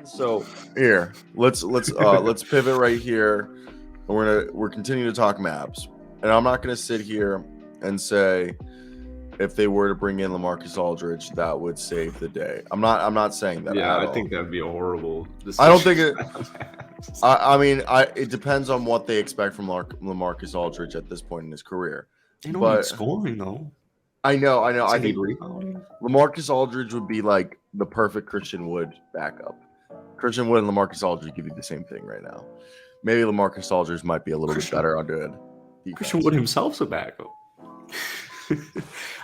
So Here, let's pivot right here. We're continuing to talk Mavs, and I'm not gonna sit here and say if they were to bring in LaMarcus Aldridge, that would save the day. I'm not saying that. yeah, at I all. think that'd be a horrible decision. I don't think it. I mean, it depends on what they expect from LaMarcus Aldridge at this point in his career. They don't need scoring though. I know. Does I he think need rebounding? LaMarcus Aldridge would be like the perfect Christian Wood backup. Christian Wood and LaMarcus Aldridge give you the same thing right now. Maybe LaMarcus Aldridge might be a little bit better under it. Christian Wood himself's a backup.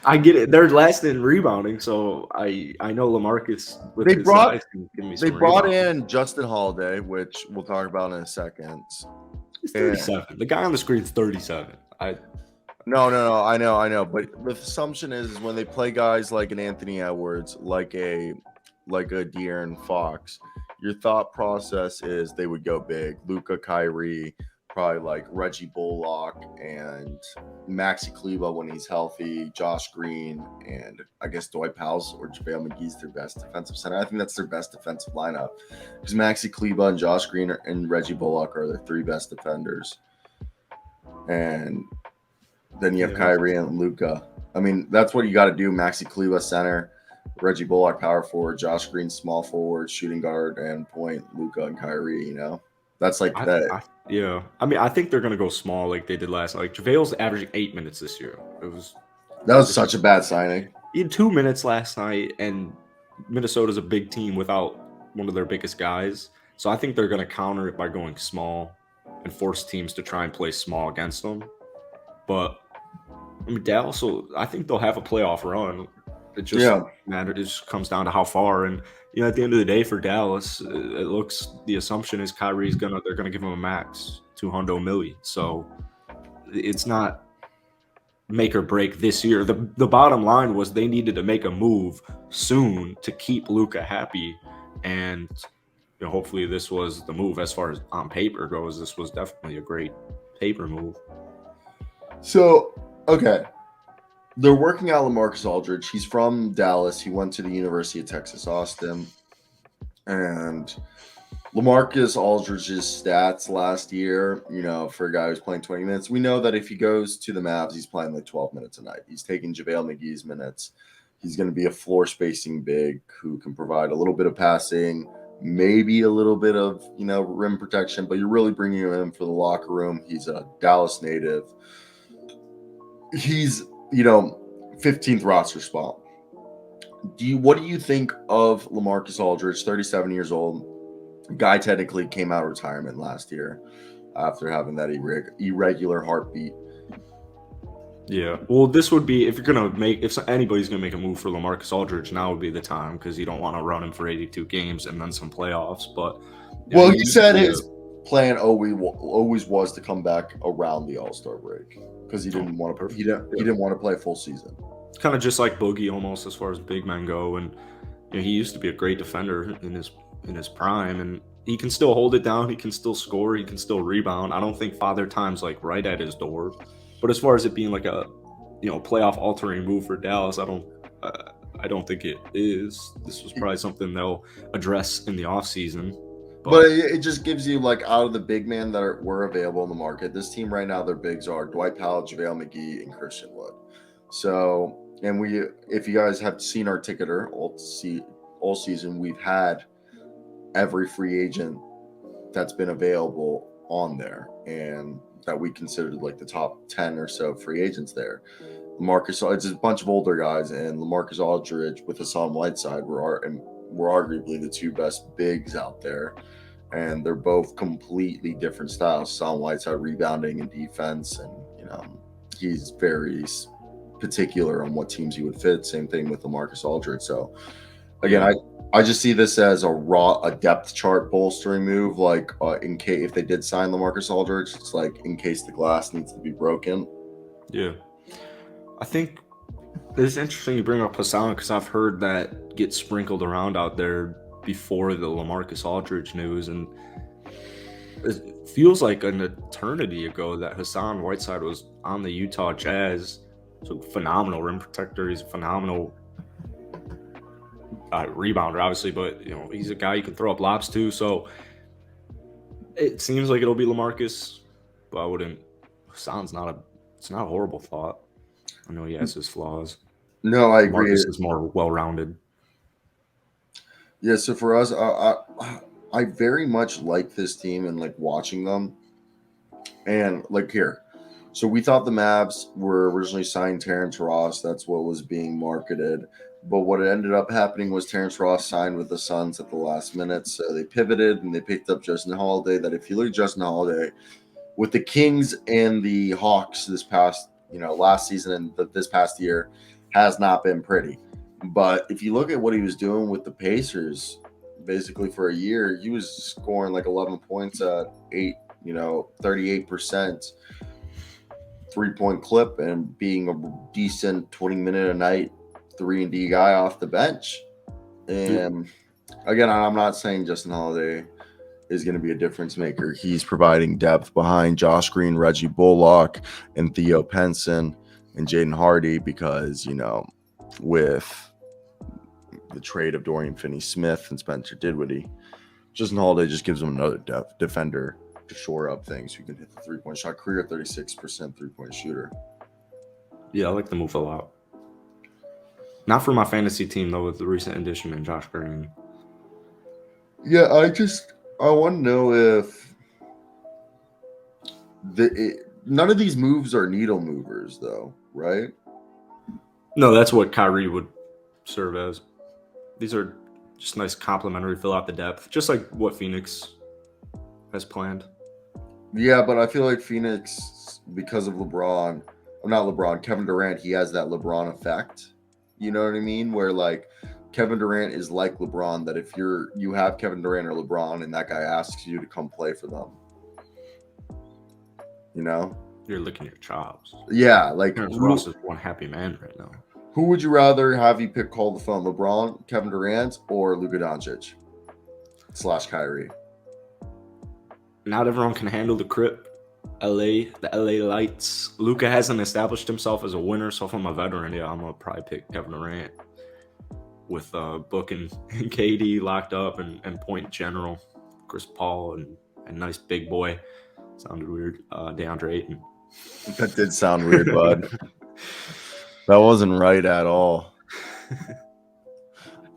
I get it. They're last in rebounding, so I know LaMarcus. With They brought rebounding. in Justin Holiday, which we'll talk about in a second. He's 37. The guy on the screen's 37. No. I know. But the assumption is when they play guys like an Anthony Edwards, like a De'Aaron Fox, your thought process is they would go big. Luka, Kyrie, probably like Reggie Bullock and Maxi Kleber when he's healthy, Josh Green, and I guess Dwight Powell or JaVale McGee's their best defensive center. I think that's their best defensive lineup because Maxi Kleber and Josh Green and Reggie Bullock are their three best defenders. And then you have Kyrie and Luka. I mean, that's what you got to do. Maxi Kleber center, Reggie Bullock power forward, Josh Green small forward, shooting guard, and point Luka and Kyrie. That's like that. I mean, I think they're gonna go small like they did last night. Like JaVale's averaging 8 minutes this year. That was such a bad signing. He had 2 minutes last night, and Minnesota's a big team without one of their biggest guys. So I think they're gonna counter it by going small and force teams to try and play small against them. But I mean, Dallas I think they'll have a playoff run. It just matters. It just comes down to how far. And at the end of the day, for Dallas, the assumption is they're gonna give him a max $200 million. So it's not make or break this year. The bottom line was they needed to make a move soon to keep Luka happy, and hopefully this was the move. As far as on paper goes, this was definitely a great paper move. So okay. They're working out LaMarcus Aldridge. He's from Dallas. He went to the University of Texas, Austin. And LaMarcus Aldridge's stats last year, for a guy who's playing 20 minutes, we know that if he goes to the Mavs, he's playing like 12 minutes a night. He's taking JaVale McGee's minutes. He's going to be a floor spacing big who can provide a little bit of passing, maybe a little bit of, rim protection, but you're really bringing him in for the locker room. He's a Dallas native. He's 15th roster spot. What do you think of LaMarcus Aldridge, 37 years old? Guy technically came out of retirement last year after having that irregular heartbeat. Yeah. Well, this would be if anybody's gonna make a move for LaMarcus Aldridge, now would be the time because you don't want to run him for 82 games and then some playoffs. But he said his plan always was to come back around the All-Star break. Because he didn't want to play a full season. It's kind of just like Boogie almost as far as big men go, and he used to be a great defender in his prime, and he can still hold it down. He can still score. He can still rebound. I don't think Father Time's like right at his door, but as far as it being like a playoff altering move for Dallas, I don't think it is. This was probably something they'll address in the offseason. But it just gives you, like, out of the big men that were available in the market, this team right now, their bigs are Dwight Powell, JaVale McGee, and Christian Wood. So, and if you guys have seen our ticketer all season, we've had every free agent that's been available on there, and that we considered like the top 10 or so free agents there. It's a bunch of older guys, and LaMarcus Aldridge with Hassan Whiteside were arguably the two best bigs out there. And they're both completely different styles. Hassan Whiteside rebounding and defense, and he's very particular on what teams he would fit. Same thing with LaMarcus Aldridge. So again, I just see this as a depth chart bolstering move. Like in case if they did sign LaMarcus Aldridge, it's like in case the glass needs to be broken. Yeah, I think it's interesting you bring up Hassan because I've heard that get sprinkled around out there before the LaMarcus Aldridge news, and it feels like an eternity ago that Hassan Whiteside was on the Utah Jazz. So phenomenal rim protector. He's a phenomenal rebounder, obviously, but he's a guy you can throw up lobs to. So it seems like it'll be LaMarcus, but I wouldn't. Hassan's it's not a horrible thought. I know he has his flaws. No, I agree. Marcus is more well-rounded. Yeah, so for us, I very much like this team and like watching them. And like here, so we thought the Mavs were originally signed Terrence Ross. That's what was being marketed. But what ended up happening was Terrence Ross signed with the Suns at the last minute. So they pivoted and they picked up Justin Holiday. That if you look at Justin Holiday with the Kings and the Hawks this past, last season and this past year has not been pretty. But if you look at what he was doing with the Pacers, basically for a year, he was scoring like 11 points at 38% 3-point clip and being a decent 20-minute a night 3-and-D guy off the bench. And again, I'm not saying Justin Holiday is going to be a difference maker. He's providing depth behind Josh Green, Reggie Bullock, and Theo Penson and Jaden Hardy because, with the trade of Dorian Finney-Smith and Spencer Dinwiddie, Justin Holiday just gives him another defender to shore up things. You can hit the 3-point shot. Career 36% 3-point shooter. Yeah, I like the move a lot. Not for my fantasy team, though, with the recent addition in Josh Green. Yeah, I want to know if none of these moves are needle movers, though, right? No, that's what Kyrie would serve as. These are just nice complementary, fill out the depth, just like what Phoenix has planned. Yeah, but I feel like Phoenix, because of Kevin Durant, he has that LeBron effect. You know what I mean? Where like Kevin Durant is like LeBron, that if you have Kevin Durant or LeBron and that guy asks you to come play for them, You're licking your chops. Yeah, like Terrence Ross is one happy man right now. Who would you rather have you call the phone, LeBron, Kevin Durant, or Luka Doncic / Kyrie? Not everyone can handle the crib. the LA Lights. Luka hasn't established himself as a winner, so if I'm a veteran, I'm gonna probably pick Kevin Durant with Book and KD locked up and point general, Chris Paul and nice big boy. Sounded weird. DeAndre Ayton. That did sound weird, bud. That wasn't right at all.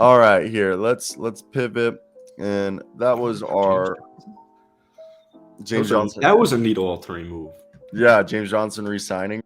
All right, here let's pivot, and that was our James Johnson. That was a needle altering move. Yeah, James Johnson re-signing.